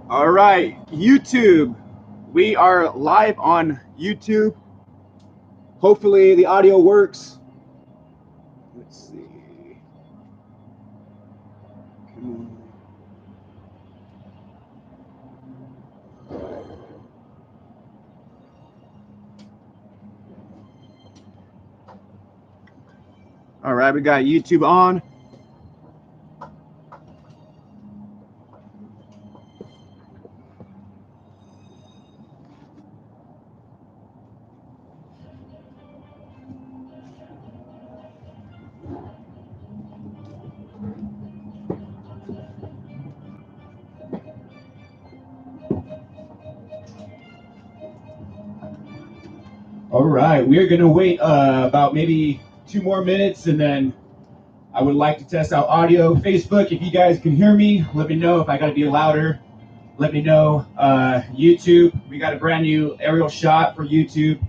All right, YouTube. We are live on YouTube. Hopefully the audio works. Let's see. All right, we got YouTube on. All right, we're gonna wait about maybe 2 more minutes, and then I would like to test out audio. Facebook, if you guys can hear me, let me know. If I gotta be louder, let me know. YouTube, we got a brand new aerial shot for YouTube.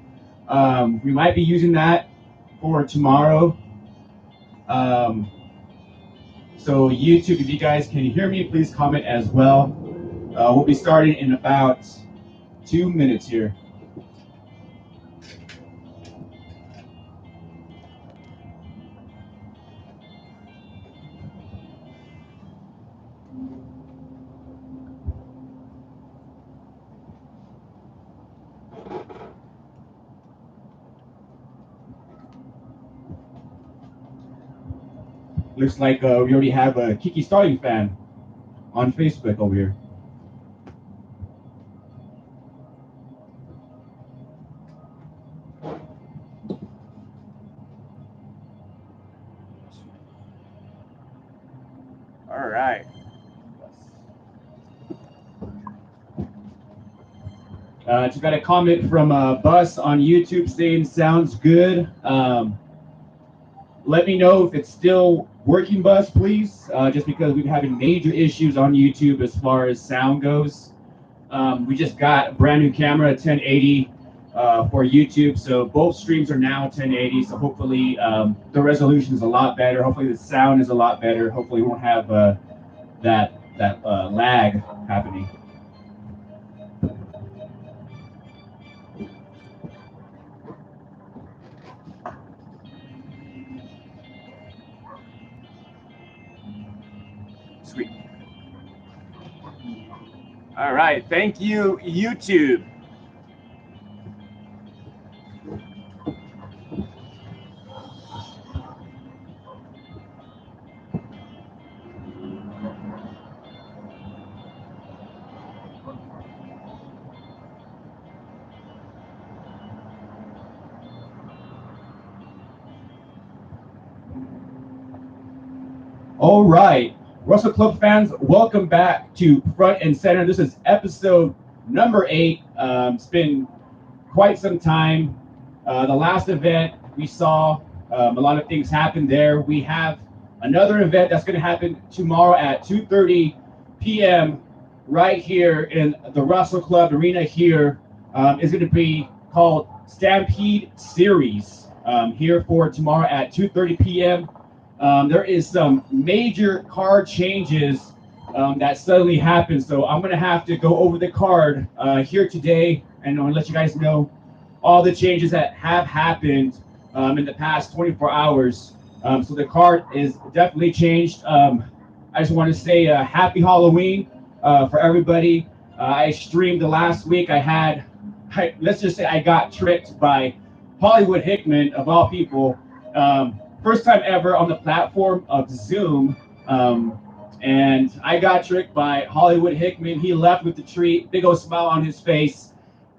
We might be using that for tomorrow. So YouTube, if you guys can hear me, please comment as well. We'll be starting in about 2 minutes here. Looks like we already have a Kiki Starling fan on Facebook over here. All right. Just got a comment from Bus on YouTube saying sounds good. Let me know if it's still working, Bus, please. Just because we've having major issues on YouTube as far as sound goes. We just got a brand new camera, 1080 for YouTube, so both streams are now 1080. So hopefully the resolution is a lot better. Hopefully the sound is a lot better. Hopefully we won't have that lag happening. Sweet. All right, thank you, YouTube. All right, Russell Club fans, welcome back to Front and Center. This is episode number 8. It's been quite some time. The last event we saw, a lot of things happened there. We have another event that's going to happen tomorrow at 2:30 p.m. right here in the Russell Club Arena here. It's going to be called Stampede Series here for tomorrow at 2:30 p.m. There is some major card changes that suddenly happened. So I'm going to have to go over the card here today and I'll let you guys know all the changes that have happened in the past 24 hours. So the card is definitely changed. I just want to say happy Halloween for everybody. I streamed the last week. Let's just say I got tricked by Hollywood Hickman, of all people. First time ever on the platform of Zoom. And I got tricked by Hollywood Hickman. He left with the treat, big old smile on his face.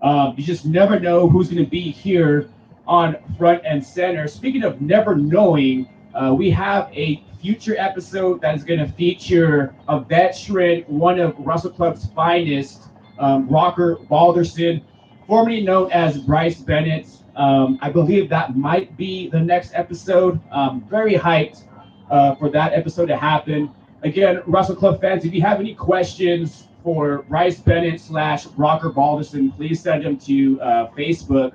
You just never know who's going to be here on Front and Center. Speaking of never knowing, we have a future episode that is going to feature a veteran, one of Russell Club's finest, Rocker Balderson, formerly known as Bryce Bennett. I believe that might be the next episode. Very hyped for that episode to happen. Again, Russell Club fans, if you have any questions for Bryce Bennett / Rocker Balderson, please send them to Facebook.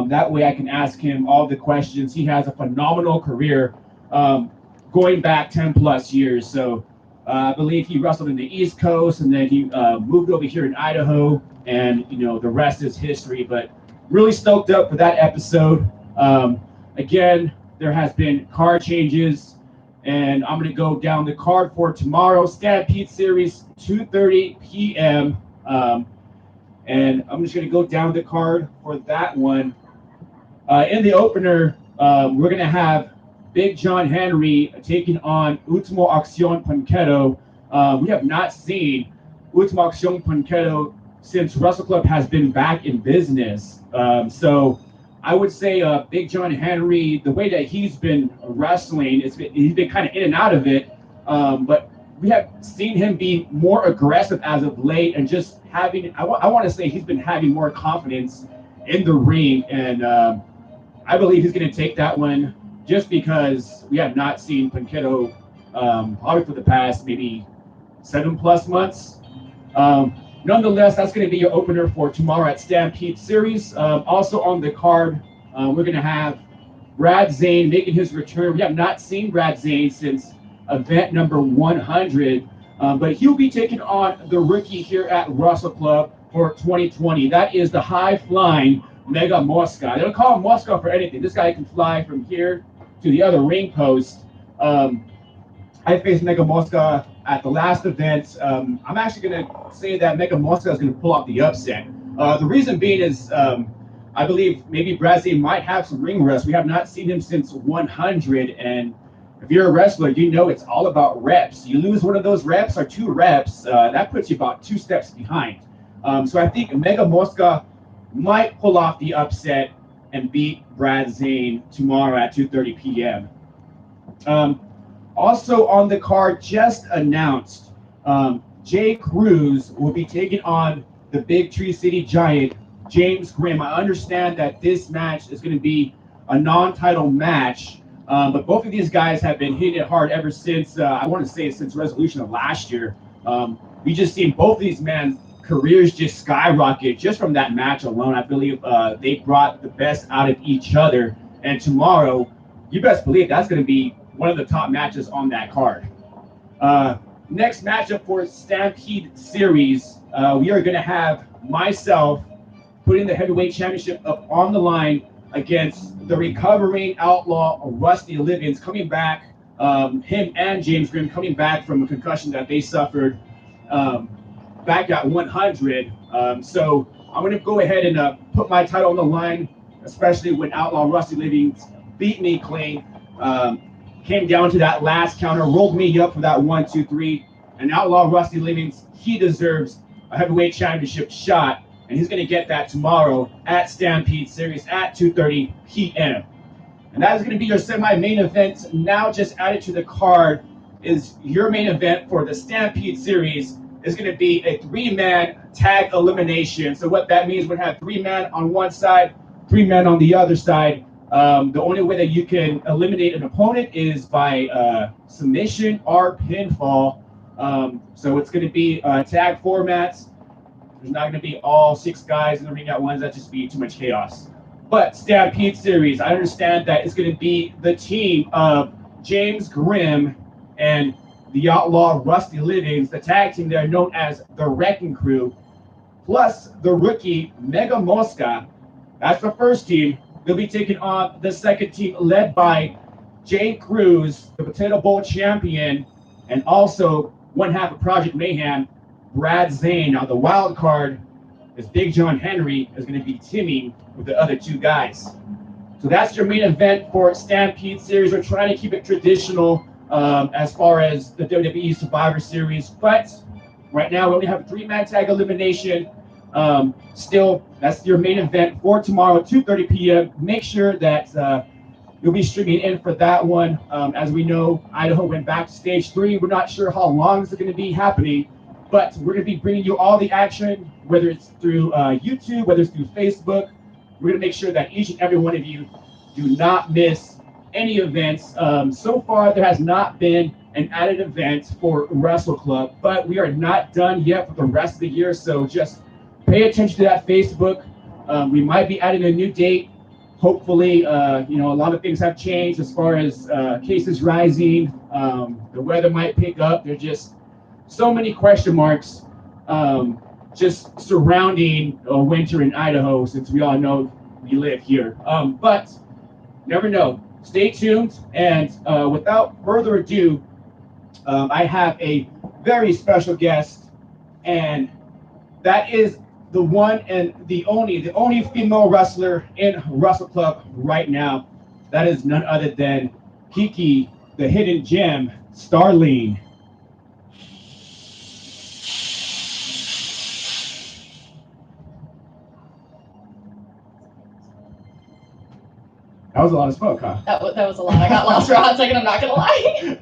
That way I can ask him all the questions. He has a phenomenal career going back 10 plus years. So I believe he wrestled in the East Coast, and then he moved over here in Idaho, and the rest is history. But really stoked up for that episode. Again, there has been card changes, and I'm going to go down the card for tomorrow. Stampede Series, 2:30 p.m. And I'm just going to go down the card for that one. In the opener, we're going to have Big John Henry taking on Ultimo Acción Punqueto. We have not seen Ultimo Acción Punqueto since Wrestle Club has been back in business. So I would say Big John Henry, the way that he's been wrestling, he's been kind of in and out of it. But we have seen him be more aggressive as of late, and just having, I want to say he's been having more confidence in the ring. And I believe he's going to take that one, just because we have not seen Punqueto probably for the past maybe 7+ months. Nonetheless, that's going to be your opener for tomorrow at Stampede Series. Also on the card, we're going to have Brad Zane making his return. We have not seen Brad Zane since event number 100, but he'll be taking on the rookie here at Wrestle Club for 2020. That is the high-flying Mega Mosca. They don't call him Mosca for anything. This guy can fly from here to the other ring post. I faced Mega Mosca at the last event. I'm actually going to say that Mega Mosca is going to pull off the upset. The reason being is I believe maybe Brazzy might have some ring rust. We have not seen him since 100, and if you're a wrestler, you know it's all about reps. You lose one of those reps or 2 reps, that puts you about 2 steps behind. So I think Mega Mosca might pull off the upset and beat Brad Zane tomorrow at 2:30 p.m. Also on the card, just announced, Jay Cruz will be taking on the Big Tree City Giant, James Grimm. I understand that this match is going to be a non-title match, but both of these guys have been hitting it hard ever since, I want to say since Resolution of last year. We just seen both of these men's careers just skyrocket just from that match alone. I believe they brought the best out of each other, and tomorrow, you best believe that's going to be one of the top matches on that card. Next matchup for Stampede Series, we are going to have myself putting the heavyweight championship up on the line against the recovering outlaw Rusty Liggins, coming back, him and James Grimm coming back from a concussion that they suffered back at 100. So I'm going to go ahead and put my title on the line, especially when outlaw Rusty Liggins beat me clean. Came down to that last counter, rolled me up for that 1, 2, 3. And outlaw Rusty Liggins, he deserves a heavyweight championship shot, and he's going to get that tomorrow at Stampede Series at 2:30 p.m. And that is going to be your semi-main event. Now just added to the card is your main event for the Stampede Series. Is going to be a 3-man tag elimination. So what that means, we're going to have 3 men on one side, 3 men on the other side. The only way that you can eliminate an opponent is by submission or pinfall. So it's going to be tag formats. There's not going to be all 6 guys in the ring at once. That'd just be too much chaos. But Stampede Series, I understand that it's going to be the team of James Grimm and the outlaw Rusty Liggins, the tag team there known as the Wrecking Crew, plus the rookie Mega Mosca. That's the first team. They'll be taking on the second team led by Jay Cruz, the Potato Bowl champion, and also one half of Project Mayhem, Brad Zane. Now the wild card is Big John Henry is going to be teaming with the other 2 guys. So that's your main event for Stampede Series. We're trying to keep it traditional as far as the WWE Survivor Series, but right now we only have a 3-man tag elimination. Still, that's your main event for tomorrow, 2:30 p.m. Make sure that you'll be streaming in for that one. As we know, Idaho went back to stage 3. We're not sure how long this is going to be happening, but we're going to be bringing you all the action, whether it's through YouTube, whether it's through Facebook. We're going to make sure that each and every one of you do not miss any events. So far, there has not been an added event for Wrestle Club, but we are not done yet for the rest of the year, so just pay attention to that Facebook. We might be adding a new date. Hopefully, a lot of things have changed as far as cases rising. The weather might pick up. There's just so many question marks just surrounding winter in Idaho, since we all know we live here. But never know. Stay tuned. And without further ado, I have a very special guest, and that is the one and the only female wrestler in Wrestle Club right now. That is none other than Kiki, the hidden gem, Starling. That was a lot of smoke, huh? That was a lot. I got lost for a hot second, I'm not gonna lie.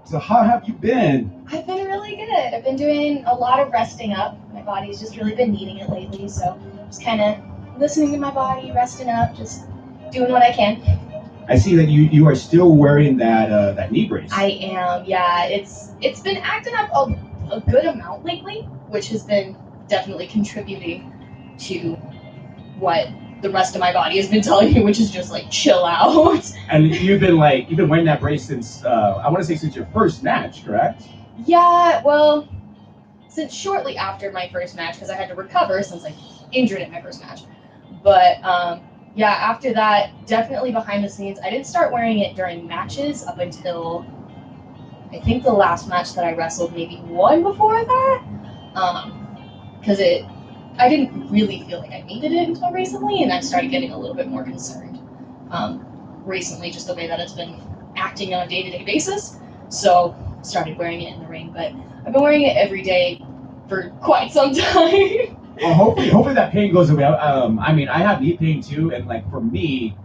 So how have you been? I've been really good. I've been doing a lot of resting up. My body's just really been needing it lately, so just kind of listening to my body, resting up, just doing what I can. I see that you are still wearing that knee brace. I am, yeah. It's been acting up a good amount lately, which has been definitely contributing to what the rest of my body has been telling me, which is just like chill out. And you've been wearing that brace since I want to say since your first match, correct? Yeah, well, since shortly after my first match, because I had to recover since I injured at my first match. But yeah, after that, definitely behind the scenes. I didn't start wearing it during matches up until I think the last match that I wrestled, maybe one before that, because I didn't really feel like I needed it until recently, and I started getting a little bit more concerned recently, just the way that it's been acting on a day-to-day basis. So started wearing it in the ring, but I've been wearing it every day for quite some time. Well, hopefully that pain goes away. I mean, I have knee pain too, and like for me,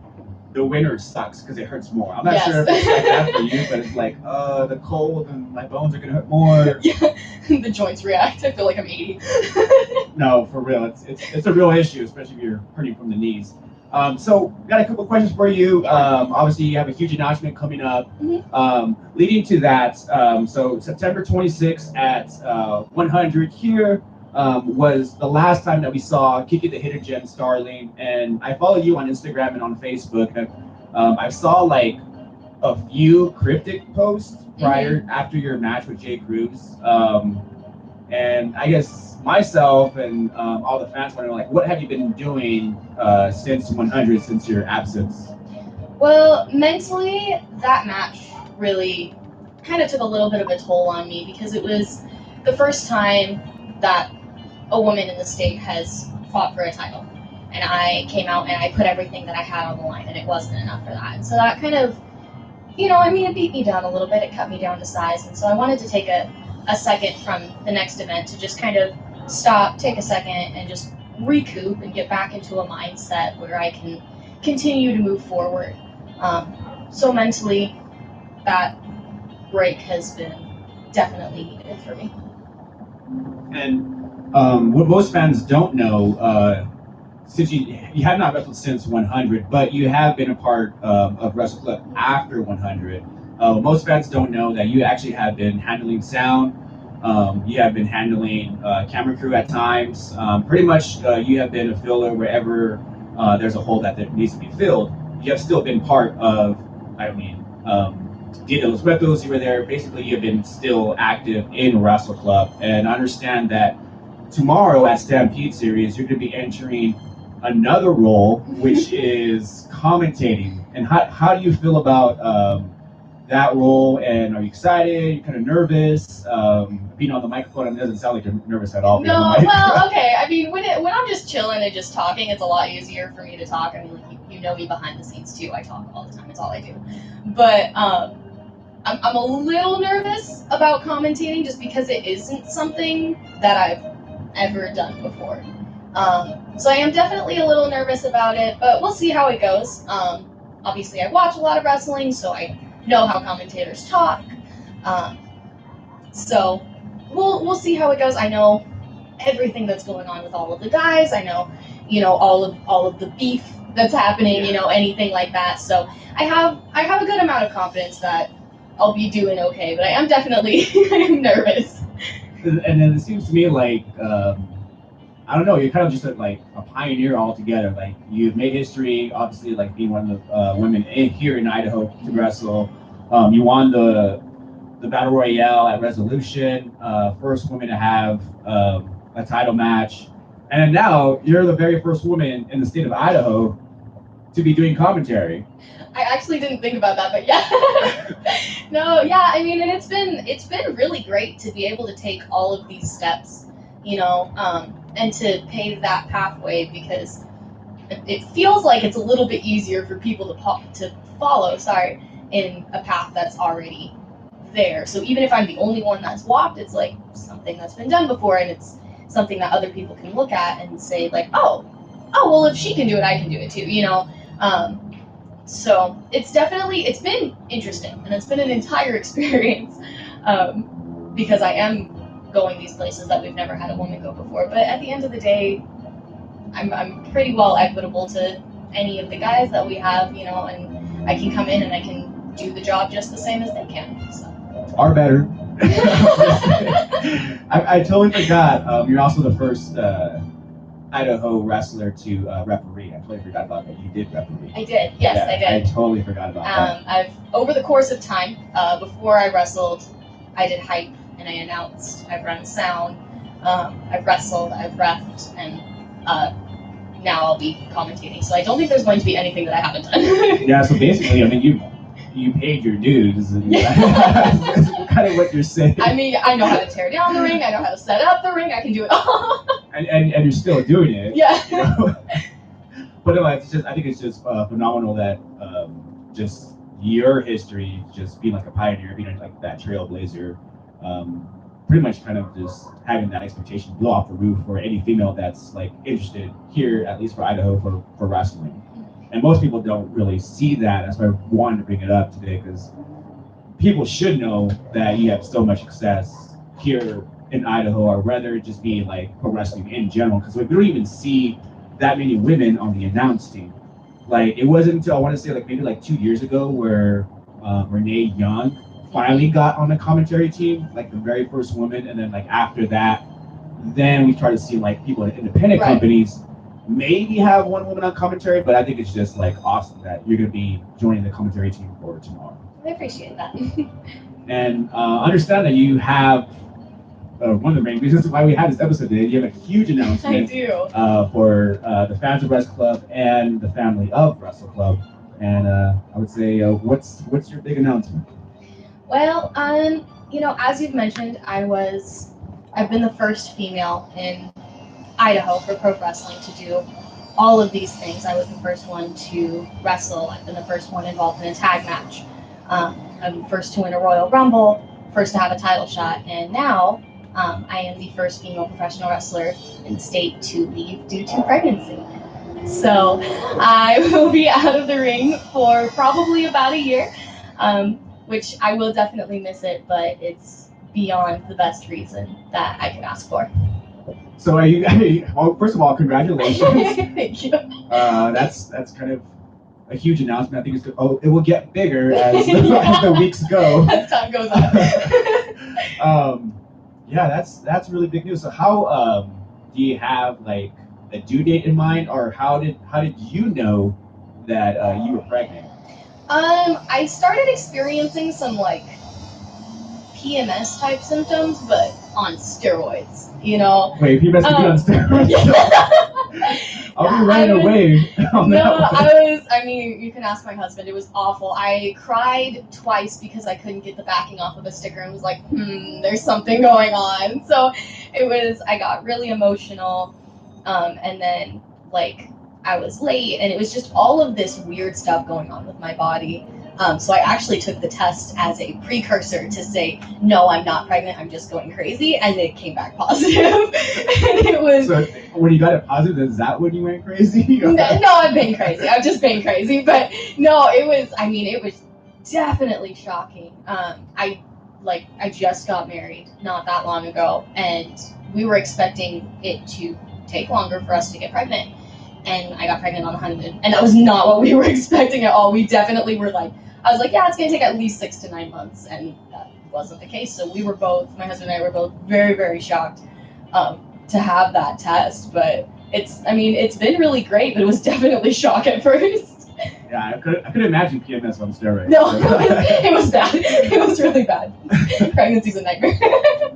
the winter sucks because it hurts more. I'm not sure if it's like that for you, but it's like the cold and my bones are gonna hurt more. Yeah, the joints react. I feel like I'm 80. No, for real, it's a real issue, especially if you're hurting from the knees. So got a couple questions for you. Obviously, you have a huge announcement coming up. Mm-hmm. Leading to that, so September 26th at 100 here. Was the last time that we saw Kiki the Hidden Gem Starling, and I follow you on Instagram and on Facebook. And, I saw like a few cryptic posts after your match with Jay Cruz, and I guess myself and all the fans want to know, like, what have you been doing since 100, since your absence? Well, mentally, that match really kind of took a little bit of a toll on me because it was the first time that a woman in the state has fought for a title. And I came out and I put everything that I had on the line, and it wasn't enough for that. And so that kind of, it beat me down a little bit. It cut me down to size. And so I wanted to take a second from the next event to just kind of stop, take a second, and just recoup and get back into a mindset where I can continue to move forward. So mentally, that break has been definitely needed for me. And what most fans don't know, since you have not wrestled since 100, but you have been a part of Wrestle Club after 100. Most fans don't know that you actually have been handling sound. You have been handling camera crew at times. Pretty much, you have been a filler wherever there's a hole that needs to be filled. You have still been part of, Dia de los Muertos, you were there. Basically, you've been still active in Wrestle Club. And I understand that tomorrow at Stampede Series, you're going to be entering another role, which is commentating. And how do you feel about that role? And are you excited? You're kind of nervous? Being on the microphone, it doesn't sound like you're nervous at all. No, well, okay. I mean, when I'm just chilling and just talking, it's a lot easier for me to talk. I mean, like, you know me behind the scenes too. I talk all the time. It's all I do. But I'm a little nervous about commentating just because it isn't something that I've ever done before. So I am definitely a little nervous about it, but we'll see how it goes. Obviously, I watch a lot of wrestling, so I know how commentators talk. So we'll see how it goes. I know everything that's going on with all of the guys. I know, all of the beef that's happening. Anything like that. So I have a good amount of confidence that I'll be doing okay, but I am definitely nervous. And then it seems to me like, I don't know, you're kind of just like a pioneer altogether. Like, you've made history, obviously, like being one of the women here in Idaho to wrestle. You won the the Battle Royale at Resolution, first woman to have a title match. And then now you're the very first woman in the state of Idaho to be doing commentary. I actually didn't think about that, but yeah. No, yeah, I mean, and it's been really great to be able to take all of these steps, and to pave that pathway, because it feels like it's a little bit easier for people to follow, in a path that's already there. So even if I'm the only one that's walked, it's like something that's been done before, and it's something that other people can look at and say like, oh, well, if she can do it, I can do it too, So it's been interesting, and it's been an entire experience, because I am going these places that we've never had a woman go before. But at the end of the day, I'm pretty well equitable to any of the guys that we have, and I can come in and I can do the job just the same as they can. So. Or better. I totally forgot. You're also the first Idaho wrestler to referee. I totally forgot about that. You did referee. I did. Yes, yeah, I did. I totally forgot about that. I've over the course of time, before I wrestled, I did hype and I announced. I've run sound. I've wrestled. I've reffed, and now I'll be commentating. So I don't think there's going to be anything that I haven't done. Yeah. So basically, I mean, you paid your dues, and that's kind of what you're saying. I mean, I know how to tear down the ring. I know how to set up the ring. I can do it all. And you're still doing it. Yeah. But no, I think it's just phenomenal that just your history, just being like a pioneer, being like that trailblazer, pretty much kind of just having that expectation blow off the roof for any female that's like interested here, at least for Idaho, for wrestling. And most people don't really see that. That's why I wanted to bring it up today, because people should know that you have so much success here in Idaho, or rather just being like pro wrestling in general, because we don't even see that many women on the announce team. Like, it wasn't until I want to say like maybe like 2 years ago where Renee Young finally got on the commentary team, like the very first woman, and then like after that, then we started seeing like people in independent companies maybe have one woman on commentary. But I think it's just like awesome that you're going to be joining the commentary team for tomorrow. I appreciate that. And understand that you have one of the main reasons why we had this episode today. You have a huge announcement. I do. For the fans of Wrestle Club and the family of Wrestle Club. And I would say, what's your big announcement? Well, as you've mentioned, I've been the first female in Idaho for pro wrestling to do all of these things. I was the first one to wrestle. I've been the first one involved in a tag match. I'm the first to win a Royal Rumble, first to have a title shot, and now I am the first female professional wrestler in the state to leave due to pregnancy. So I will be out of the ring for probably about a year, which I will definitely miss it, but it's beyond the best reason that I could ask for. So are you? Well, first of all, congratulations. Thank you. That's kind of a huge announcement. I think it will get bigger as the weeks go. As time goes on. Yeah, that's really big news. So how do you have like a due date in mind, or how did you know that you were pregnant? I started experiencing some like PMS type symptoms, but on steroids. Wait, PMS could be on steroids? I'll be running away. I mean, you can ask my husband. It was awful. I cried twice because I couldn't get the backing off of a sticker and was like, there's something going on. So I got really emotional. And then like I was late, and it was just all of this weird stuff going on with my body. So I actually took the test as a precursor to say, no, I'm not pregnant, I'm just going crazy, and it came back positive. And it was... So when you got it positive, is that when you went crazy? No, I've been crazy. I've just been crazy. But no, it was definitely shocking. I just got married not that long ago, and we were expecting it to take longer for us to get pregnant. And I got pregnant on the honeymoon, and that was not what we were expecting at all. We definitely were like, I was like, yeah, it's going to take at least 6 to 9 months, and that wasn't the case. So my husband and I were both very, very shocked to have that test. But it's been really great, but it was definitely shock at first. Yeah, I could imagine PMS on steroids. No, it was bad. It was really bad. Pregnancy's a nightmare.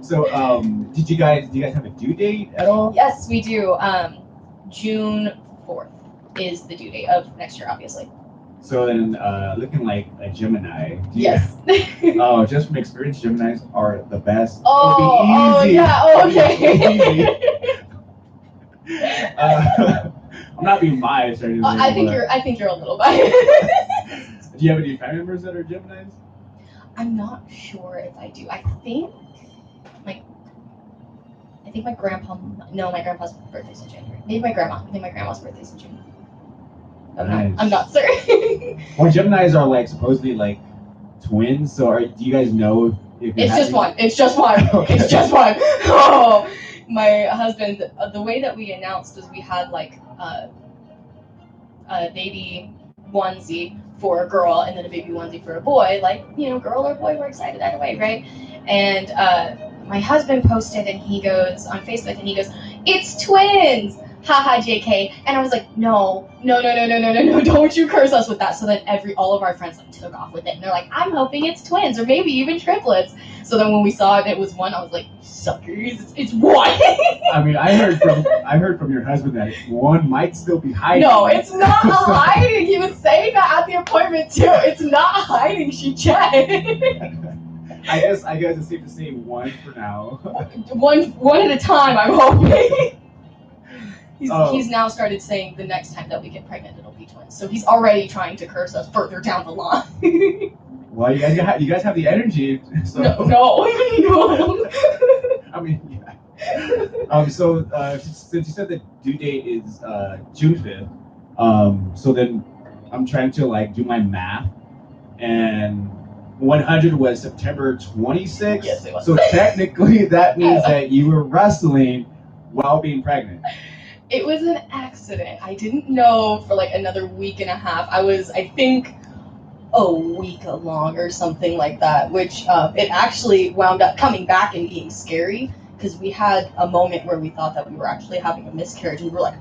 So, do you guys have a due date at all? Yes, we do. June 4th is the due date of next year, obviously. So then, looking like a Gemini. Yes. Oh, just from experience, Geminis are the best. Oh, yeah. Oh, okay. I'm not being biased or anything. I think you're a little biased. Do you have any family members that are Geminis? I'm not sure if I do. I think my grandpa. No, my grandpa's birthday's in January. Maybe my grandma. I think my grandma's birthday's in June. I'm not certain. Well, Geminis are like supposedly like twins. So do you guys know if it's just one? It's just one. Okay. It's just one. Oh, my husband. The way that we announced is we had like a baby onesie for a girl and then a baby onesie for a boy. Like, girl or boy, we're excited either way, right? And my husband posted and he goes on Facebook and he goes, "It's twins! Haha, JK." And I was like, no, don't you curse us with that. So then all of our friends like took off with it and they're like, "I'm hoping it's twins or maybe even triplets." So then when we saw it was one, I was like, "Suckers, it's one." I mean, I heard from your husband that one might still be hiding. No, it's not hiding. He was saying that at the appointment too. It's not hiding. She checked. I guess it's safe to say one for now. one at a time, I'm hoping. He's now started saying the next time that we get pregnant, it'll be twins. So he's already trying to curse us further down the line. Well, you guys have the energy. So. No. I mean, yeah. So since you said the due date is June 5th, so then I'm trying to like do my math, and 100 was September 26th. Yes, it was. So technically, that means that you were wrestling while being pregnant. It was an accident. I didn't know for like another week and a half. I was, I think, a week along or something like that, which it actually wound up coming back and being scary because we had a moment where we thought that we were actually having a miscarriage. And we were like,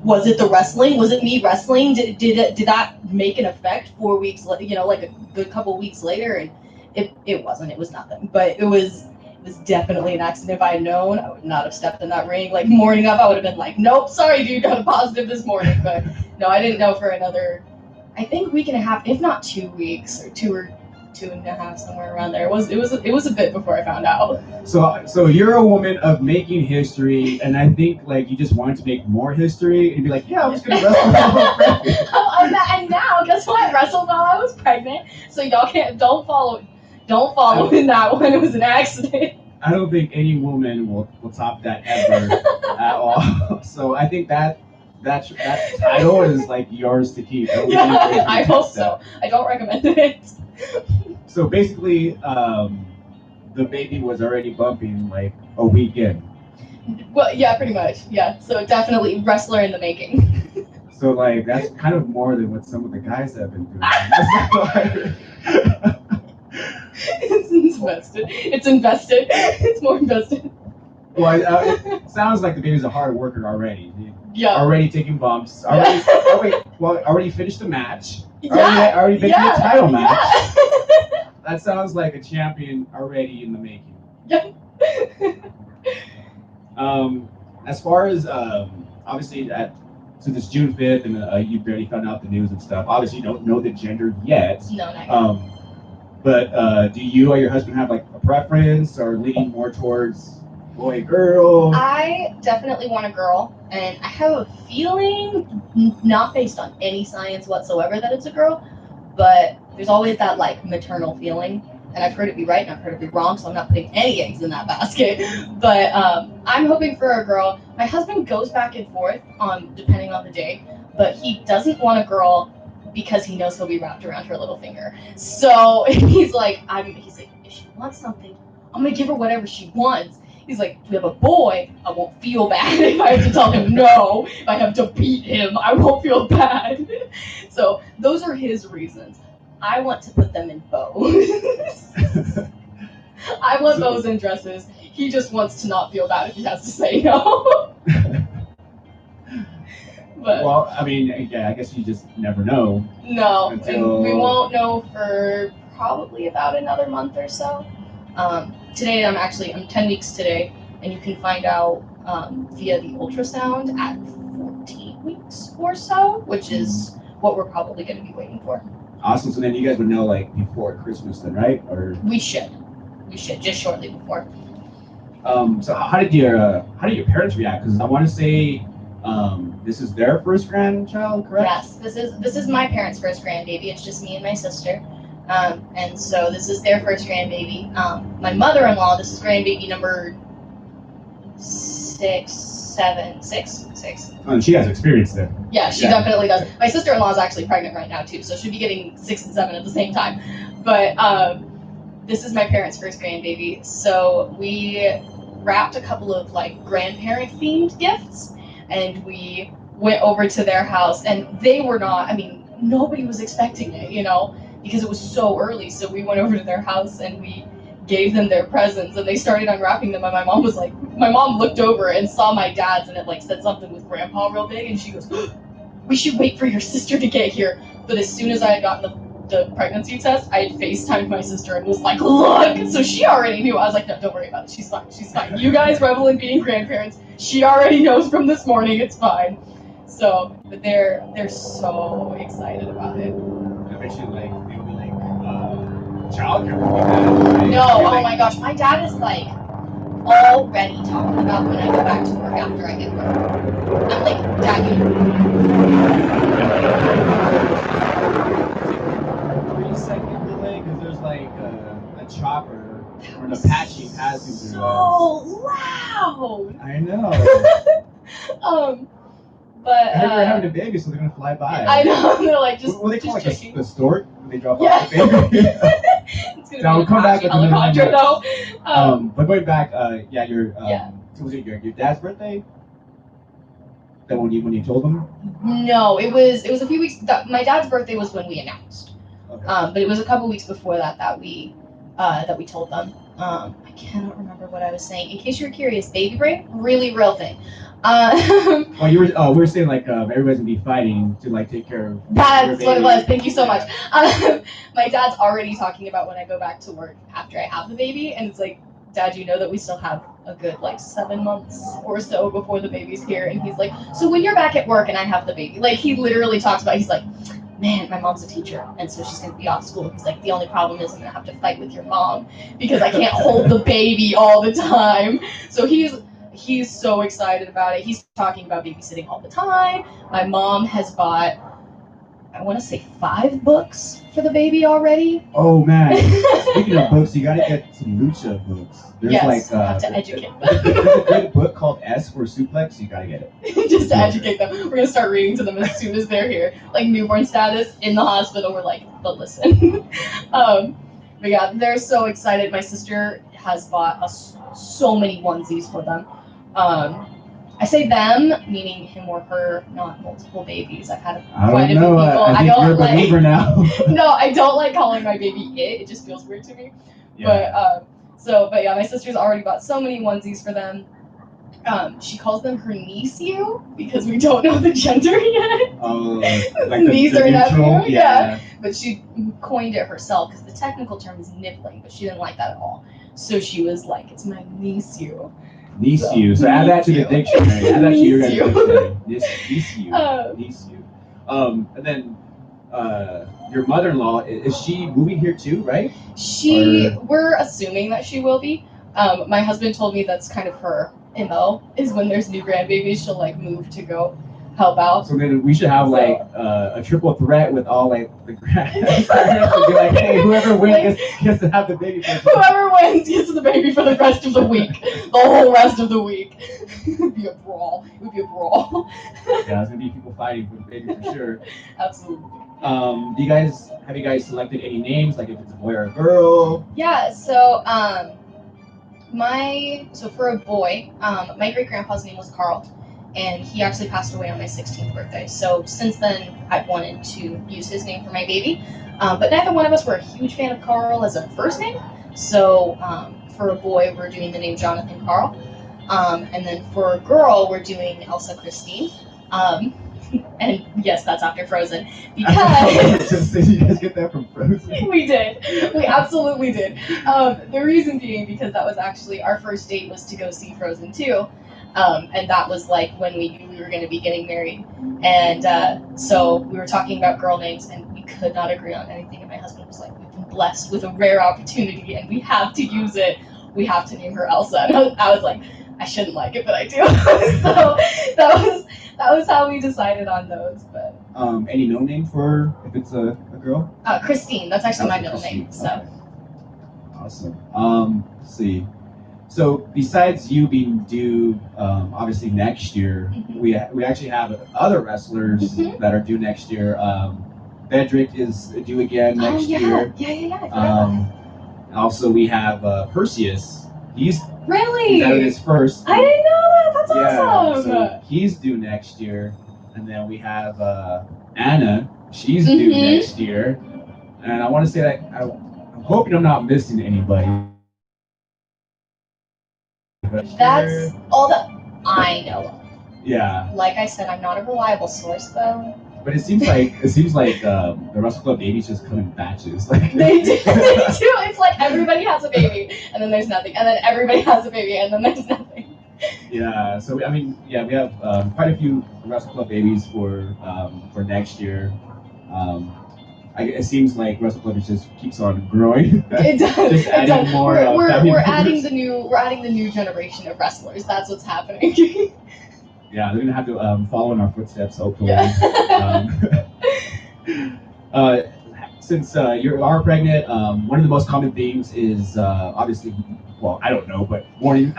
was it the wrestling? Was it me wrestling? Did that make an effect 4 weeks, like a good couple weeks later? And it wasn't. It was nothing. But it was definitely an accident. If I had known, I would not have stepped in that ring. Like morning up, I would have been like, "Nope, sorry, dude, got a positive this morning." But no, I didn't know for another, I think, week and a half, if not 2 weeks, or 2.5, somewhere around there. It was a bit before I found out. So you're a woman of making history, and I think like you just wanted to make more history and be like, "Yeah, I'm just gonna wrestle while I'm pregnant." And now, guess what? I wrestled while I was pregnant. So y'all don't follow in that one. It was an accident. I don't think any woman will top that ever at all. So I think that title is like yours to keep. Yeah, I hope so. I don't recommend it. So basically, the baby was already bumping like a week in. Well, yeah, pretty much. Yeah, so definitely wrestler in the making. So like that's kind of more than what some of the guys have been doing. It's invested. It's more invested. Well, it sounds like the baby's a hard worker already. Yeah. Already taking bumps. Already finished the match. Yeah. Already been in a title match. Yeah. That sounds like a champion already in the making. Yeah. As far as obviously so this June 5th, and you barely found out the news and stuff. Obviously, you don't know the gender yet. No, not yet. But do you or your husband have like a preference, or leaning more towards boy, girl? I definitely want a girl, and I have a feeling, not based on any science whatsoever, that it's a girl, but there's always that like maternal feeling, and I've heard it be right and I've heard it be wrong, so I'm not putting any eggs in that basket. But I'm hoping for a girl. My husband goes back and forth depending on the day, but he doesn't want a girl because he knows he'll be wrapped around her little finger. So he's like, if she wants something, I'm gonna give her whatever she wants. He's like, if we have a boy, I won't feel bad if I have to tell him no. If I have to beat him, I won't feel bad. So those are his reasons. I want to put them in bows. I want bows and dresses. He just wants to not feel bad if he has to say no. But well, I mean, yeah, I guess you just never know. no, Until- and we won't know for probably about another month or so. Today I'm 10 weeks today, and you can find out via the ultrasound at 14 weeks or so, which is what we're probably going to be waiting for. Awesome. So then you guys would know like before Christmas, then, right? Or We should just shortly before. so how did your parents react? Because I want to say this is their first grandchild, correct? Yes, this is my parents' first grandbaby. It's just me and my sister, and so this is their first grandbaby. My mother-in-law, this is grandbaby number 6. Oh, and she has experience there. Yeah, she definitely does. My sister-in-law is actually pregnant right now too, so she'll be getting 6 and 7 at the same time. But this is my parents' first grandbaby, so we wrapped a couple of like grandparent-themed gifts, and we went over to their house, and they were not. I mean, nobody was expecting it, because it was so early. So we went over to their house and we gave them their presents, and they started unwrapping them, and my mom looked over and saw my dad's, and it like said something with grandpa real big, and she goes, "We should wait for your sister to get here." But as soon as I had gotten the pregnancy test, I had FaceTimed my sister and was like, "Look!" So she already knew. I was like, "No, don't worry about it. She's fine. You guys revel in being grandparents. She already knows from this morning. It's fine." So, but they're so excited about it. I bet you like they'll be like childcare will be bad, right? No, oh my gosh, my dad is like already talking about when I go back to work after I get work. I'm like, Dad, Second delay because there's like a chopper or an Apache passing through. So loud. I know. But I heard they're having a baby, so they're gonna fly by. I know. They're like just. What do they call like checking. the stork when they drop Yeah. off the baby? It's gonna So be we'll come back with helicopter though. But going back, was it your dad's birthday? That when you told them? No, it was a few weeks. My dad's birthday was when we announced. Okay. But it was a couple weeks before that we told them. I cannot remember what I was saying. In case you're curious, baby brain, really real thing. Well, we were saying like everybody's gonna be fighting to like take care of. That's what it was. Thank you so much. My dad's already talking about when I go back to work after I have the baby, and it's like, Dad, you know that we still have a good like 7 months or so before the baby's here, and he's like, so when you're back at work and I have the baby, like he literally talks about, he's like, man, my mom's a teacher, and so she's gonna be off school. He's like, the only problem is I'm gonna have to fight with your mom because I can't hold the baby all the time. So he's so excited about it. He's talking about babysitting all the time. My mom has bought, I want to say 5 books for the baby already. Oh man! Speaking of books, you gotta get some lucha books. There's Yes, like have to educate them. There's a good book called S for Suplex. You gotta get it. Just to educate them. We're gonna start reading to them as soon as they're here. Like newborn status in the hospital. We're like, but listen. But yeah, they're so excited. My sister has bought us so many onesies for them. I say them, meaning him or her, not multiple babies. I've had quite a few people. I think you're a believer now. No, I don't like calling my baby it. It just feels weird to me. Yeah. But yeah, my sister's already bought so many onesies for them. She calls them her niece-you because we don't know the gender yet. Oh, like Niece or nephew, yeah. But she coined it herself because the technical term is nibbling, but she didn't like that at all. So she was like, "It's my niece-you." Niece-you. So add that to the dictionary. Add that to your guys' dictionary. Niece-you. Niece-you. And then your mother-in-law, is she moving here too, right? We're assuming that she will be. My husband told me that's kind of her MO, is when there's new grandbabies, she'll like move to go help out. So then we should have like a triple threat with all like the grandparents to be like, hey, whoever wins gets to have the baby. Whoever wins gets the baby for the rest of the week. The whole rest of the week. It would be a brawl. Yeah, there's gonna be people fighting for the baby for sure. Absolutely. Have you guys selected any names, like if it's a boy or a girl? Yeah, so for a boy, my great grandpa's name was Carl, and he actually passed away on my 16th birthday. So since then, I've wanted to use his name for my baby, but neither one of us were a huge fan of Carl as a first name. So for a boy, we're doing the name Jonathan Carl, and then for a girl, we're doing Elsa Christine. And yes, that's after Frozen. Did Because you guys get that from Frozen? we did. We absolutely did. The reason being because that was actually our first date was to go see Frozen 2. And that was like when we knew we were going to be getting married. And so we were talking about girl names and we could not agree on anything. And my husband was like, we've been blessed with a rare opportunity and we have to use it. We have to name her Elsa. And I was like, I shouldn't like it, but I do. So that was how we decided on those. But any middle name for if it's a girl? Christine. That's actually my middle Christine. name. So. Okay. Awesome. Let's see. So besides you being due, obviously next year, we actually have other wrestlers that are due next year. Bedrick is due again next year. Yeah. Also, we have Perseus. He's Really? out of his first. I didn't know that. That's awesome. So he's due next year, and then we have Anna. She's due next year, and I want to say that I'm hoping I'm not missing anybody. That's all that I know of. Yeah. Like I said, I'm not a reliable source though. But it seems like the Wrestle Club babies just come in batches. Like They do. It's like everybody has a baby, and then there's nothing, and then everybody has a baby, and then there's nothing. Yeah. So we have quite a few Wrestle Club babies for next year. It seems like Wrestle Club just keeps on growing. It does. Just adding more. We're adding the new generation of wrestlers. That's what's happening. Yeah, they're gonna have to follow in our footsteps, hopefully. Yeah. Since you are pregnant, one of the most common things is obviously, well, I don't know, but morning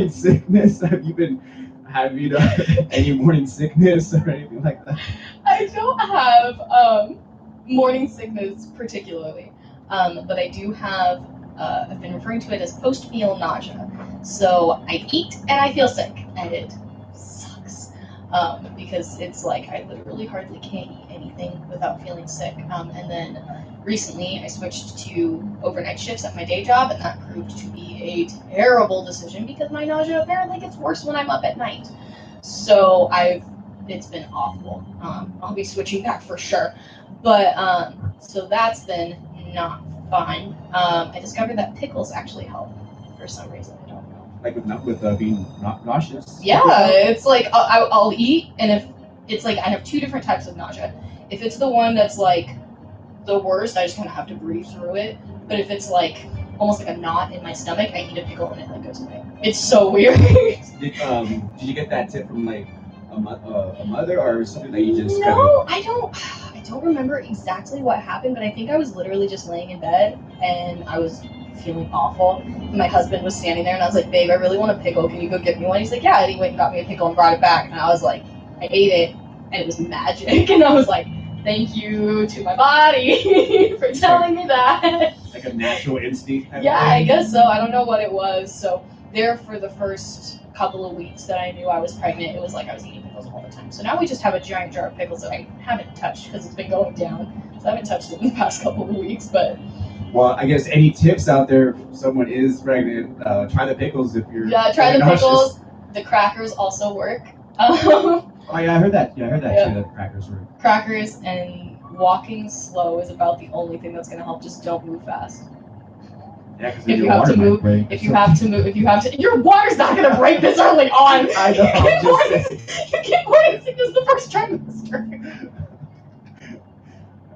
sickness. Have you any morning sickness or anything like that? I don't have morning sickness particularly, but I do have. I've been referring to it as post-meal nausea. So I eat and I feel sick, and it sucks because it's like I literally hardly can't eat anything without feeling sick. And then recently I switched to overnight shifts at my day job, and that proved to be a terrible decision because my nausea apparently gets worse when I'm up at night. So it's been awful. I'll be switching back for sure. But so that's been not fun. I discovered that pickles actually help for some reason. I don't know. Like with being nauseous. Yeah, it's like I'll eat, and if it's like I have two different types of nausea. If it's the one that's like the worst, I just kind of have to breathe through it. But if it's like almost like a knot in my stomach, I eat a pickle and it like goes away. It's so weird. Did you get that tip from like a mother or something that you just? No, I don't remember exactly what happened, but I think I was literally just laying in bed and I was feeling awful. And my husband was standing there and I was like, babe, I really want a pickle. Can you go get me one? He's like, yeah. And he went and got me a pickle and brought it back. And I was like, I ate it and it was magic. And I was like, thank you to my body for telling me that. Like a natural instinct. Yeah, I guess so. I don't know what it was. So there for the first couple of weeks that I knew I was pregnant, it was like I was eating pickles all the time. So now we just have a giant jar of pickles that I haven't touched because it's been going down. So I haven't touched it in the past couple of weeks, but. Well, I guess any tips out there if someone is pregnant, try the pickles if you're. Yeah, try the pickles. The crackers also work. Oh yeah, I heard that. Yeah, I heard that too. That crackers work. Crackers and walking slow is about the only thing that's gonna help. Just don't move fast. Yeah, because if you have to move, your water's not gonna break this early on. I know. You get morning sickness the first trimester.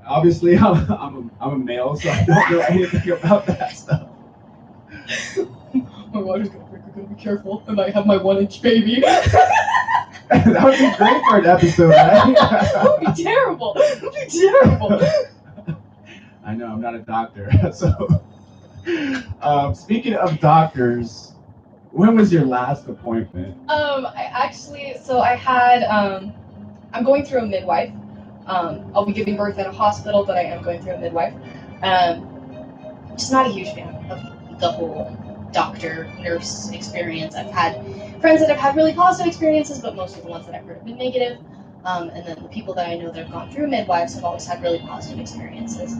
Obviously, I'm a male, so I don't know anything about that stuff. My water's gonna break. We're gonna be careful. I might have my 1-inch baby. That would be great for an episode, right? That would be terrible. That would be terrible. I know, I'm not a doctor, so. Speaking of doctors, when was your last appointment? I had, I'm going through a midwife. I'll be giving birth at a hospital, but I am going through a midwife. Just not a huge fan of the whole doctor-nurse experience. I've had friends that have had really positive experiences, but most of the ones that I've heard have been negative. And then the people that I know that have gone through midwives have always had really positive experiences.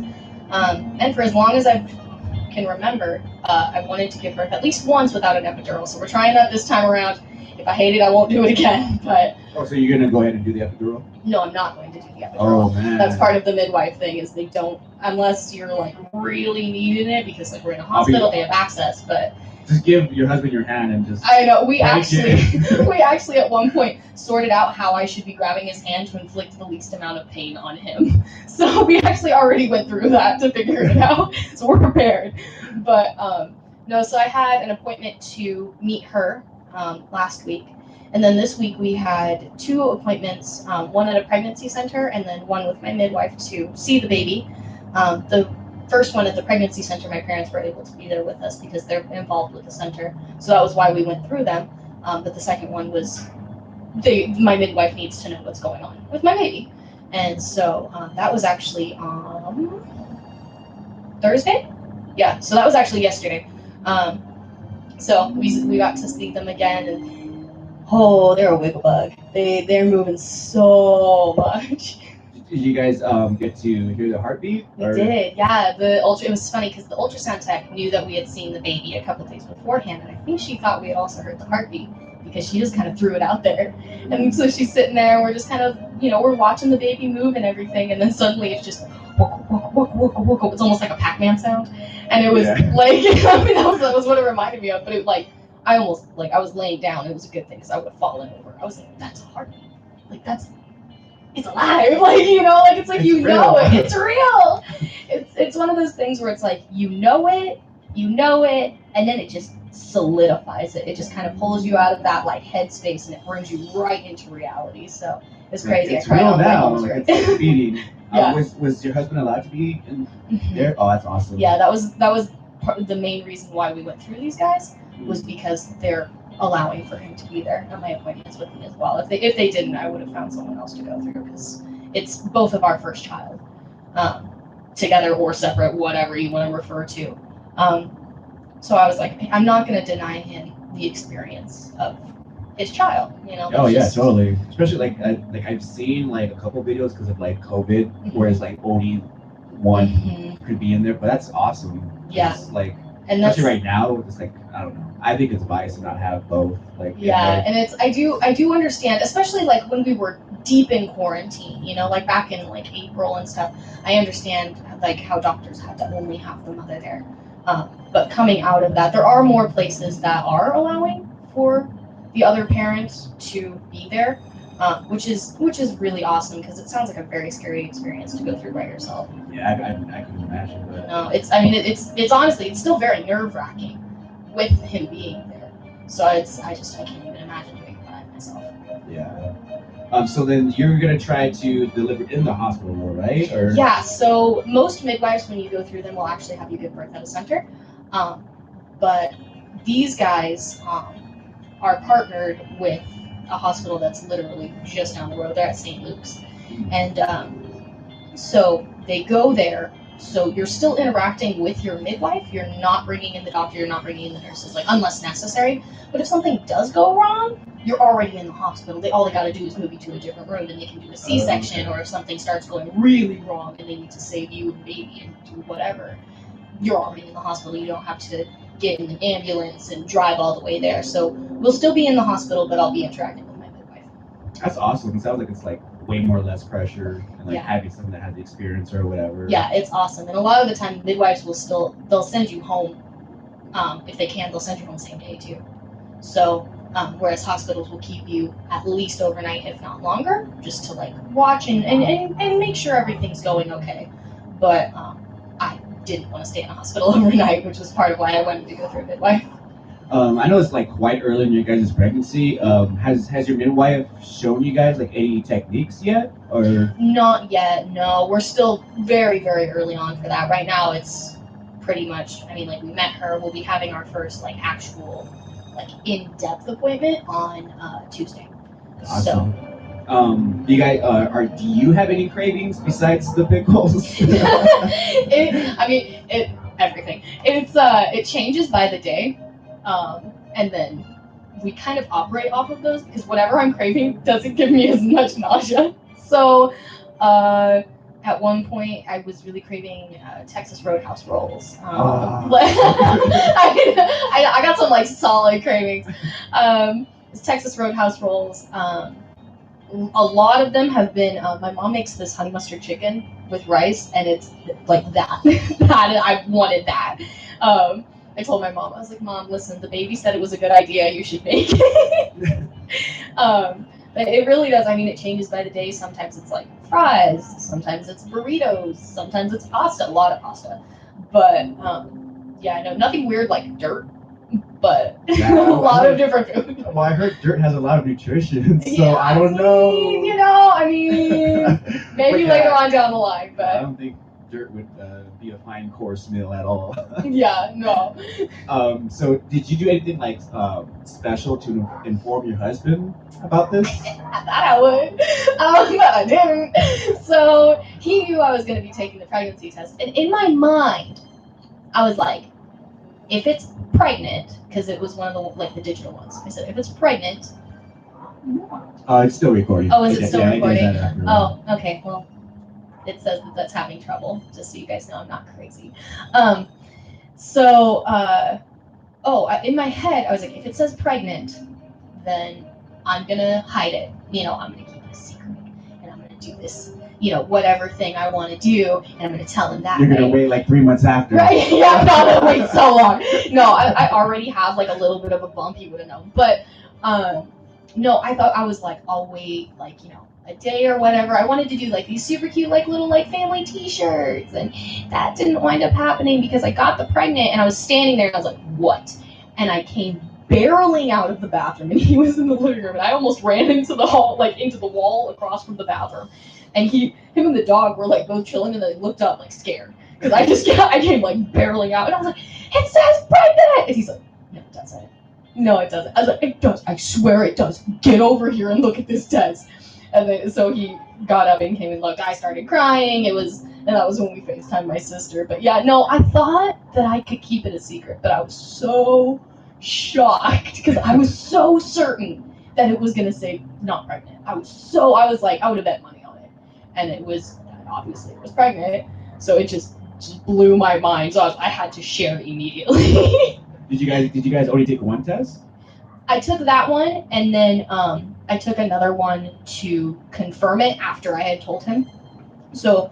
And for as long as I can remember, I wanted to give birth at least once without an epidural. So we're trying that this time around. If I hate it, I won't do it again. But so you're gonna go ahead and do the epidural? no, I'm not going to do the epidural. Oh man, that's part of the midwife thing is they don't unless you're like really needing it because like we're in a hospital, they have access, but. Just give your husband your hand and just. I know we actually at one point sorted out how I should be grabbing his hand to inflict the least amount of pain on him. So we actually already went through that to figure it out. So we're prepared. But no, so I had an appointment to meet her last week, and then this week we had 2 appointments. One at a pregnancy center, and then one with my midwife to see the baby. The first one at the pregnancy center, my parents were able to be there with us because they're involved with the center. So that was why we went through them. But the second one was my midwife needs to know what's going on with my baby. And so that was actually on Thursday? Yeah, so that was actually yesterday. So we got to see them again, and they're a wiggle bug. They're moving so much. Did you guys get to hear the heartbeat? We did, yeah. It was funny because the ultrasound tech knew that we had seen the baby a couple days beforehand, and I think she thought we had also heard the heartbeat because she just kind of threw it out there. And so she's sitting there, and we're just kind of, we're watching the baby move and everything, and then suddenly it's just whoop. It's almost like a Pac-Man sound, and it was like that was what it reminded me of. But it I almost I was laying down. It was a good thing because I would have fallen over. I was like, that's a heartbeat. It's alive, it's like it's real. It's real. It's one of those things where it's like you know it, and then it just solidifies it. It just kind of pulls you out of that headspace and it brings you right into reality. So it's crazy. It's real now. It's beating. Yeah. Was your husband allowed to be in there? Oh, that's awesome. Yeah, that was the main reason why we went through these guys was because they're allowing for him to be there at my appointments with me as well. If they didn't, I would have found someone else to go through because it's both of our first child, together or separate, whatever you want to refer to. So I was like, I'm not going to deny him the experience of his child. Oh yeah, totally. Especially I've seen a couple videos because of COVID, whereas only one could be in there, but that's awesome. Yeah. And especially right now, it's I don't know. I think it's biased to not have both. And it's I do understand, especially when we were deep in quarantine. Back in April and stuff. I understand how doctors had to only have the mother there. But coming out of that, there are more places that are allowing for the other parent to be there, which is really awesome because it sounds like a very scary experience to go through by yourself. Yeah, I can imagine. But... No, it's honestly it's still very nerve-wracking with him being there. So I can't even imagine doing it by myself. Yeah. So then you're gonna try to deliver in the hospital, right? Or yeah. So most midwives, when you go through them, will actually have you give birth at a center. But these guys are partnered with a hospital that's literally just down the road. They're at St. Luke's, and so they go there. So you're still interacting with your midwife. You're not bringing in the doctor. You're not bringing in the nurses, unless necessary. But if something does go wrong, you're already in the hospital. All they got to do is move you to a different room, and they can do a C-section. Or if something starts going really wrong and they need to save you and baby and do whatever, you're already in the hospital. You don't have to get in an ambulance and drive all the way there. So we'll still be in the hospital, but I'll be interacting with my midwife. That's awesome. It sounds like it's way more or less pressure and having someone that has the experience or whatever. Yeah, it's awesome. And a lot of the time midwives they'll send you home. If they can, they'll send you home same day too. So whereas hospitals will keep you at least overnight, if not longer, just to watch and make sure everything's going okay. But I didn't want to stay in a hospital overnight, which was part of why I wanted to go through a midwife. I know it's quite early in your guys' pregnancy. Has your midwife shown you guys any techniques yet, or not yet? No, we're still very, very early on for that. Right now, it's pretty much. We met her. We'll be having our first actual in-depth appointment on Tuesday. Awesome. So, do you guys do you have any cravings besides the pickles? Everything. It changes by the day. And then we kind of operate off of those because whatever I'm craving doesn't give me as much nausea. So at one point I was really craving Texas Roadhouse rolls. I got some solid cravings. It's Texas Roadhouse rolls. A lot of them have been. My mom makes this honey mustard chicken with rice, and it's like that. I wanted that. I told my mom, I was like, Mom, listen, the baby said it was a good idea. You should make it. But it really does. I mean, it changes by the day. Sometimes it's like fries. Sometimes it's burritos. Sometimes it's pasta. A lot of pasta. But yeah, no, nothing weird like dirt. But Yeah, a lot of different food. Well, I heard dirt has a lot of nutrition, so Yeah, I don't know. You know, I mean, maybe later on down the line, but I don't think dirt would be a fine course meal at all. yeah, no. So did you do anything like special to inform your husband about this? I thought I would, but I didn't. So he knew I was going to be taking the pregnancy test, and in my mind, I was like, if it's pregnant, because it was one of the digital ones. I said, if it's pregnant. It's still recording. Oh, is it still recording? Oh, okay. Well, it says that that's having trouble. Just so you guys know, I'm not crazy. In my head, I was like, if it says pregnant, then I'm gonna hide it. You know, I'm gonna keep it a secret, and I'm gonna do this. You know, whatever thing I want to do, and I'm going to tell him that. You're going to wait like 3 months after. Right? Yeah, I'm not going to wait so long. No, I already have like a little bit of a bump, he would have known. But no, I thought I was like, I'll wait like, you know, a day or whatever. I wanted to do like these super cute like little like family t-shirts, and that didn't wind up happening because I got the pregnant and I was standing there and I was like, what? And I came barreling out of the bathroom and he was in the living room and I almost ran into the hall, like into the wall across from the bathroom. And him and the dog were like both chilling, and they looked up like scared because I came like barreling out, and I was like, "It says pregnant," and he's like, "No, it doesn't. No, it doesn't." I was like, "It does. I swear it does. Get over here and look at this test." And then so he got up and came and looked. I started crying. And that was when we FaceTimed my sister. But yeah, no, I thought that I could keep it a secret, but I was so shocked because I was so certain that it was gonna say not pregnant. I was like, I would have bet money. And it was, obviously, it was pregnant, so it just blew my mind. So I had to share immediately. Did you guys only take one test? I took that one, and then I took another one to confirm it after I had told him. So,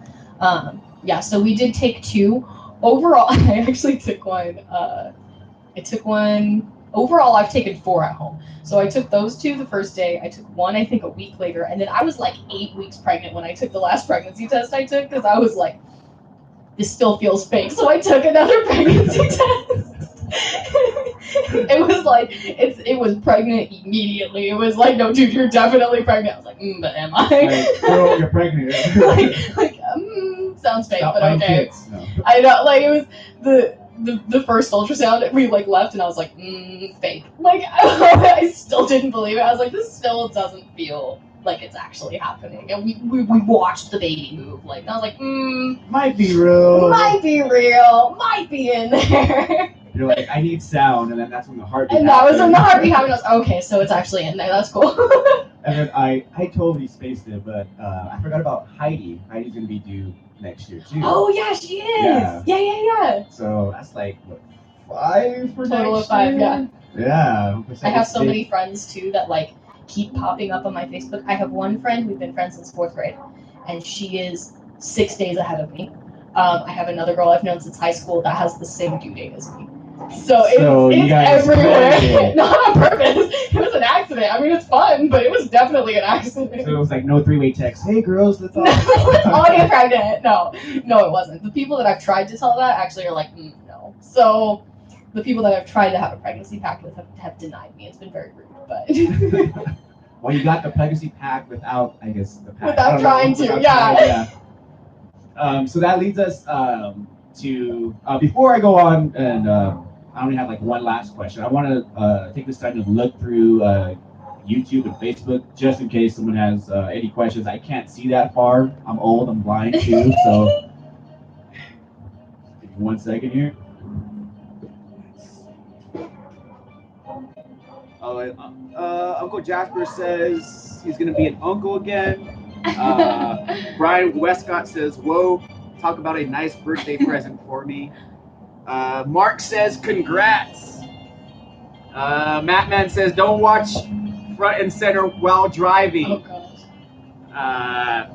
so we did take 2. Overall, I actually took one. Overall, I've taken 4 at home. So I took those 2 the first day. I took one, I think, a week later. And then I was like 8 weeks pregnant when I took the last pregnancy test I took because I was like, this still feels fake. So I took another pregnancy test. It was like, it was pregnant immediately. It was like, no, dude, you're definitely pregnant. I was like, but am I? Like, girl, you're pregnant. Sounds fake, Stop but okay. No. I know, like, it was the first ultrasound, we like left and I was like, fake. Like, I still didn't believe it. I was like, this still doesn't feel like it's actually happening. And we watched the baby move. Like, I was like, might be real. Might be real. Might be in there. You're like, I need sound, and then that's when the heartbeat And that was when the heartbeat happened. I was okay, so it's actually in there. That's cool. And then I totally spaced it, but I forgot about Heidi. Heidi's going to be due next year, too. Oh, yeah, she is. Yeah. So that's like, what, 5 for Total next of 5, year? Yeah. I have so many friends, too, that, like, keep popping up on my Facebook. I have one friend, we've been friends since 4th grade, and she is 6 days ahead of me. I have another girl I've known since high school that has the same due date as me. So it's everywhere. Not on purpose. It was an accident. I mean, it's fun, but it was definitely an accident. So it was like no 3-way text. Hey, girls, let's all get pregnant. No, it wasn't. The people that I've tried to tell that actually are like, no. So the people that I've tried to have a pregnancy pact with have denied me. It's been very rude, but. Well, you got the pregnancy pact without, I guess, the pact. Without trying to, yeah. So that leads us to before I go on, and I only have like one last question. I want to take this time to look through YouTube and Facebook just in case someone has any questions. I can't see that far. I'm old. I'm blind too. So give me 1 second here. Uncle Jasper says he's going to be an uncle again. Brian Westcott says, whoa, talk about a nice birthday present for me. Mark says, congrats. Mattman says, don't watch front and center while Oh driving. gosh.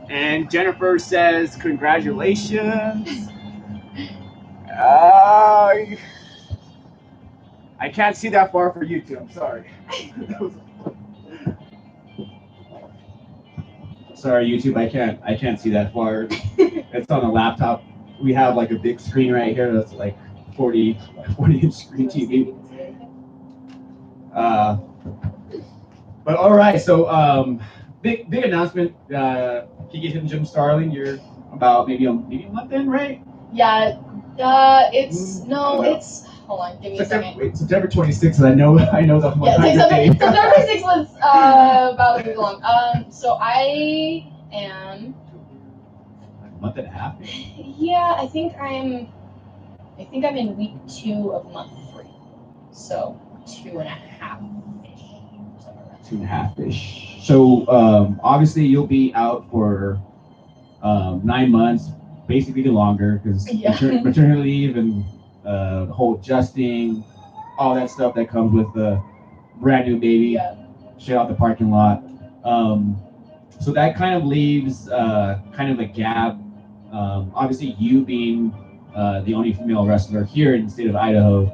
And Jennifer says, congratulations. Uh, I can't see that far for YouTube. I'm sorry. Sorry, YouTube. I can't see that far. It's on a laptop. We have like a big screen right here that's like 40-inch screen TV. But all right, so big announcement. Kiki Starling, you're about maybe a month in, right? Yeah. It's hold on, give me a second. Wait, September 26th. I know the Yeah, date. September 6th was about a week long. So I am. A month and a half. Yeah, I think I'm in week 2 of month 3. So 2.5-ish. 2.5-ish. So obviously you'll be out for 9 months, basically longer, because maternity leave and the whole adjusting, all that stuff that comes with the brand new baby. Yeah. Straight out the parking lot. So that kind of leaves kind of a gap. Obviously, you being the only female wrestler here in the state of Idaho,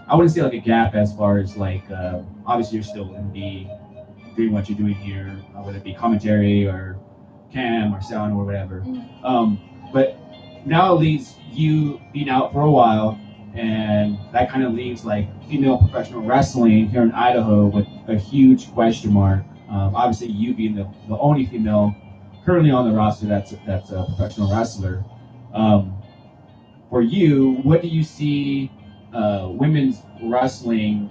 I wouldn't say like a gap as far as like obviously you're still going to be doing what you're doing here, whether it be commentary or cam or sound or whatever. But now it leaves you being out for a while, and that kind of leaves like female professional wrestling here in Idaho with a huge question mark. Obviously, you being the only female currently on the roster that's a professional wrestler. For you, what do you see women's wrestling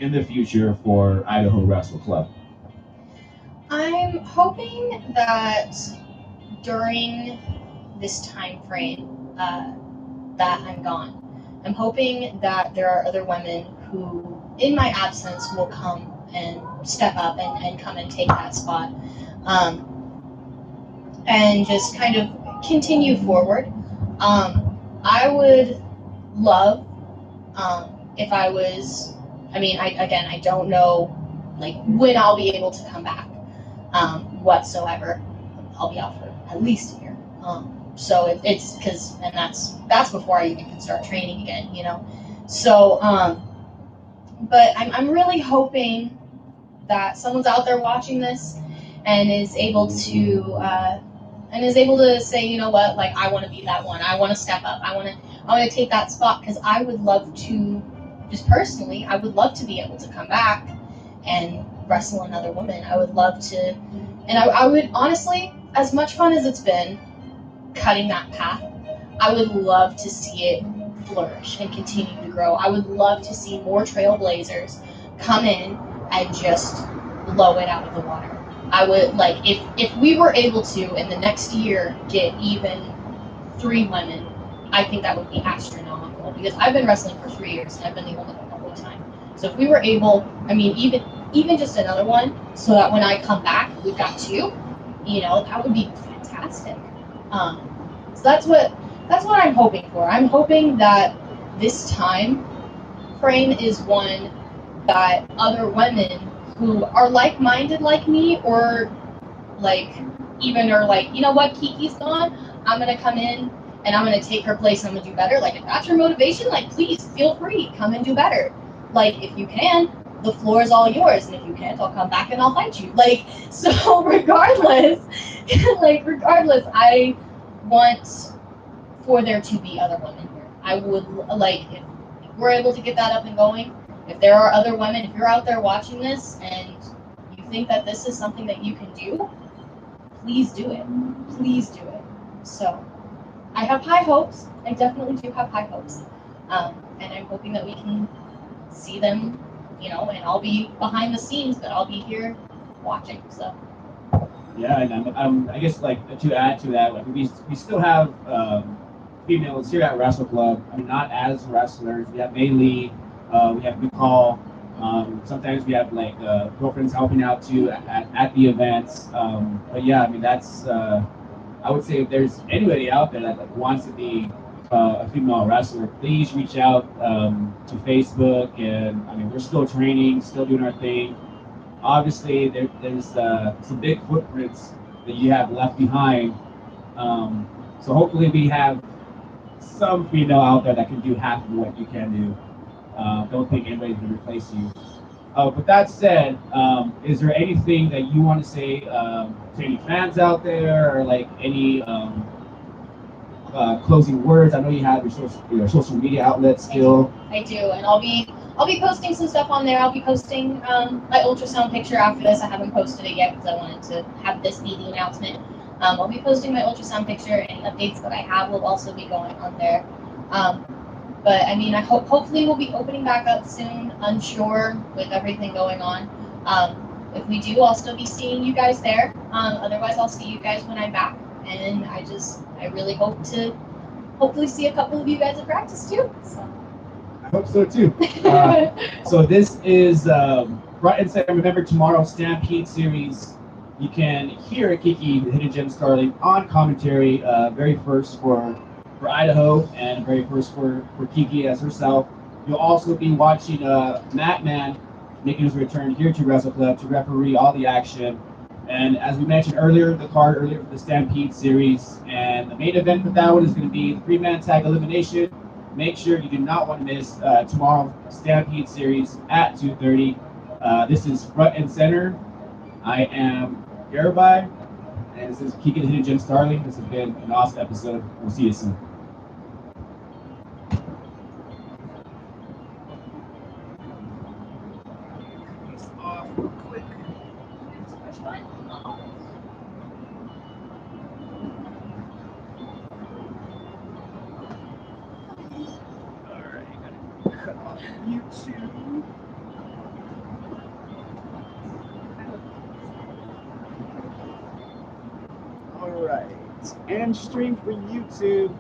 in the future for Idaho Wrestle Club? I'm hoping that during this time frame that I'm gone, I'm hoping that there are other women who, in my absence, will come and step up and come and take that spot, and just kind of continue forward. I would love if I was. I mean, I don't know like when I'll be able to come back whatsoever. I'll be out for at least a year. So it's because, and that's before I even can start training again, you know. So, but I'm really hoping that someone's out there watching this and is able to say, you know what, like I want to be that one. I want to step up. I want to take that spot, because I would love to, just personally, I would love to be able to come back and wrestle another woman. I would love to, and I would honestly, as much fun as it's been cutting that path, I would love to see it flourish and continue to grow. I would love to see more trailblazers come in and just blow it out of the water. I would like if we were able to in the next year get even 3 women, I think that would be astronomical, because I've been wrestling for 3 years and I've been the only one the whole time. So if we were able, I mean, even just another one, so that when I come back we've got 2, you know, that would be fantastic. So that's what I'm hoping for. I'm hoping that this time frame is one that other women who are like-minded like me, or like even are like, you know what, Kiki's gone, I'm gonna come in and I'm gonna take her place and I'm gonna do better. Like if that's your motivation, like please feel free, come and do better. Like if you can, the floor is all yours, and if you can't, I'll come back and I'll fight you. Like, so regardless, I want for there to be other women here. I would like if we're able to get that up and going. If there are other women, if you're out there watching this and you think that this is something that you can do, please do it. Please do it. So I have high hopes. I definitely do have high hopes. And I'm hoping that we can see them, you know, and I'll be behind the scenes, but I'll be here watching. So. Yeah, and I guess like to add to that, like we still have females here at Wrestle Club. I mean, not as wrestlers. We have mainly we have good call. Sometimes we have like girlfriends helping out too at the events. But yeah, I mean that's I would say if there's anybody out there that like wants to be a female wrestler, please reach out to Facebook. And I mean, we're still training, still doing our thing. Obviously, there's some big footprints that you have left behind. So hopefully, we have some female out there that can do half of what you can do. Don't think anybody's going to replace you. With that said, is there anything that you want to say to any fans out there, or like any closing words? I know you have your social media outlets still. I do, and I'll be posting some stuff on there. I'll be posting my ultrasound picture after this. I haven't posted it yet because I wanted to have this be the announcement. I'll be posting my ultrasound picture. Any updates that I have will also be going on there. But I mean, hopefully we'll be opening back up soon. Unsure with everything going on. If we do, I'll still be seeing you guys there. Otherwise, I'll see you guys when I'm back. And I really hope to hopefully see a couple of you guys at practice too. So. I hope so too. So this is front and center. Remember, tomorrow Stampede Series. You can hear Kiki, the Hidden Gem Starling, on commentary. Very first for Idaho, and very first for Kiki as herself. You'll also be watching Matt Man making his return here to Wrestle Club to referee all the action. And as we mentioned earlier, the card earlier for the Stampede Series, and the main event for that one is going to be the 3-man tag elimination. Make sure you do not want to miss tomorrow's Stampede Series at 2:30. This is Front and Center. I am Garabai, and this is Kiki the Hidden Gem Starling. This has been an awesome episode. We'll see you soon. YouTube. Alright, and stream for YouTube.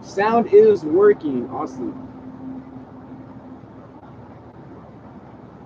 Sound is working. Awesome.